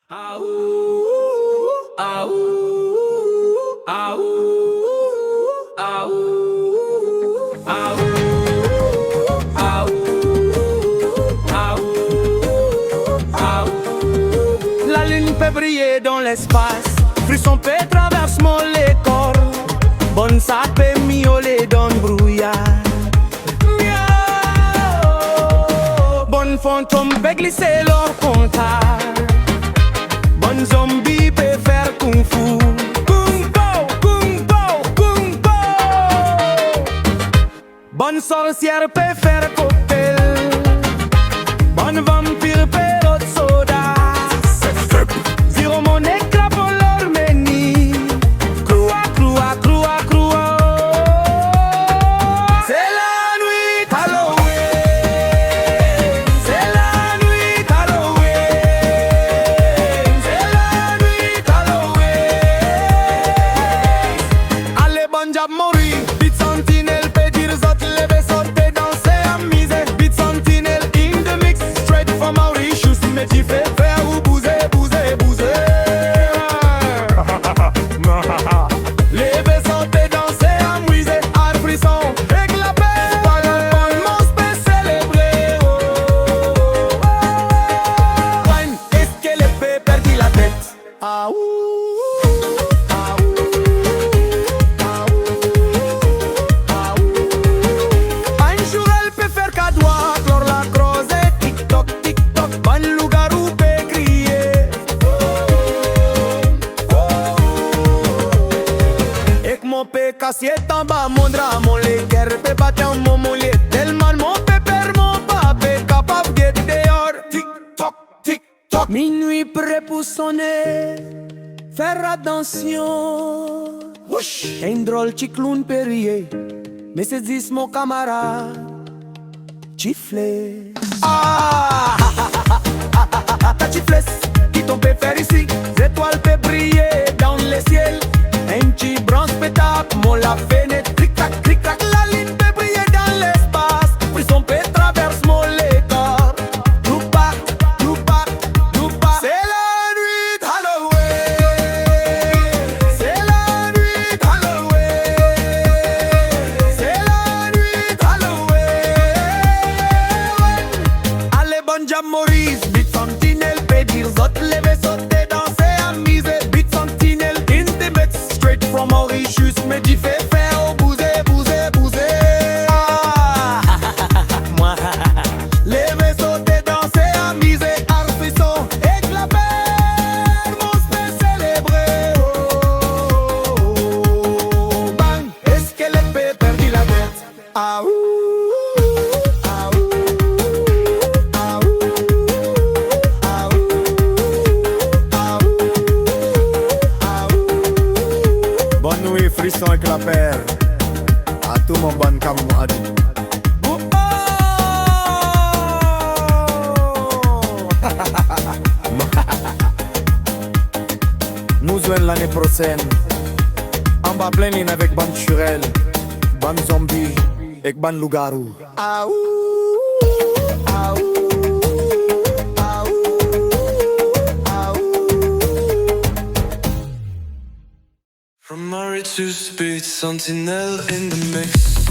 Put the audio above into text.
Ah ouh, ah ouh, ah ouh, ah ouh, ah ouh, ah ouh, ah ouh, ah ouh. La lune peut briller dans l'espace, frisson peut traverser mon corps. Bonne ça peut miauler dans le brouillard. Miaou. Bonne fantôme peut glisser leur contact. Bonne zombie peut faire kung fu. Kung po, kung po, kung po. Bonne sorcière peut faire cocktail. Bonne vampire peut autre soda. Zéro mon éclat pour leur menu. Croua, croua, croua, croua. C'est la nuit Halloween. C'est la nuit Halloween. C'est la nuit Halloween. Allez, bon job, mourir. Beat sentinelle, peut dire zot, lever, sauter, danser, amuser. Beat sentinelle, in the mix, straight from Mauritius. Mais tu fais faire ou bouger, bouger, bouger. Lever, sauter, danser, amuser. Art, frisson, avec la paix. Mon spé célébré. Wine, est-ce que l'épée perdit la tête? Ah ouh, ah ouh, ah ouh, ah ouh. Un jour elle peut faire qu'à doigt, clore la croisée. Tic-toc, tic-toc, bon loup-garou peut crier. Et que mon pé cassiette en bas, mon drap, mon léguer peut battre mon moulier. Tellement mon pépère, mon papé, capable d'être dehors. Tic-toc, tic-toc. Minuit prêt pour sonner. Faire attention. Un drôle petit clown périer. Mais c'est 10 mon camarade. Chiflé. Ah, ta chiflesse qui t'on peut faire ici. Les étoiles peuvent briller dans le ciel. Un petit bronze pétard, mon la fenêtre. Cric-crac, cric-crac, la ligne peut briller dans l'espace. Frisson peut traverser mon corps. Loupa, loupa, loupa. C'est la nuit Halloween. C'est la nuit Halloween. C'est la nuit Halloween. Allez, bon job, Maurice. Beat sentinelle, peut dire zot, lever, sauter, danser, amuser. Beat sentinelle, intimate, straight from Mauritius. Mais tu fais faire, bouger, bouger, bouger. Ah, moi. Lever, sauter, danser, amuser. Art, frisson, éclat, mon spé célébré. Oh, bang, est-ce que l'épée perdit la tête? Ah ouh. Ah ouh, ah ouh, ah ouh, ah ouh, ah ouh. Bonne nuit, frisson avec la paire. À tout mon bon cam adi. Oh, Nous jouons l'année prochaine. En bas plein ligne avec Ban Churel, Ban Zombie et Ban Loup-garou. ah ouh, ah ouh, ah ouh, ah ouh. From Mauritius, Beat Sentinel in the mix.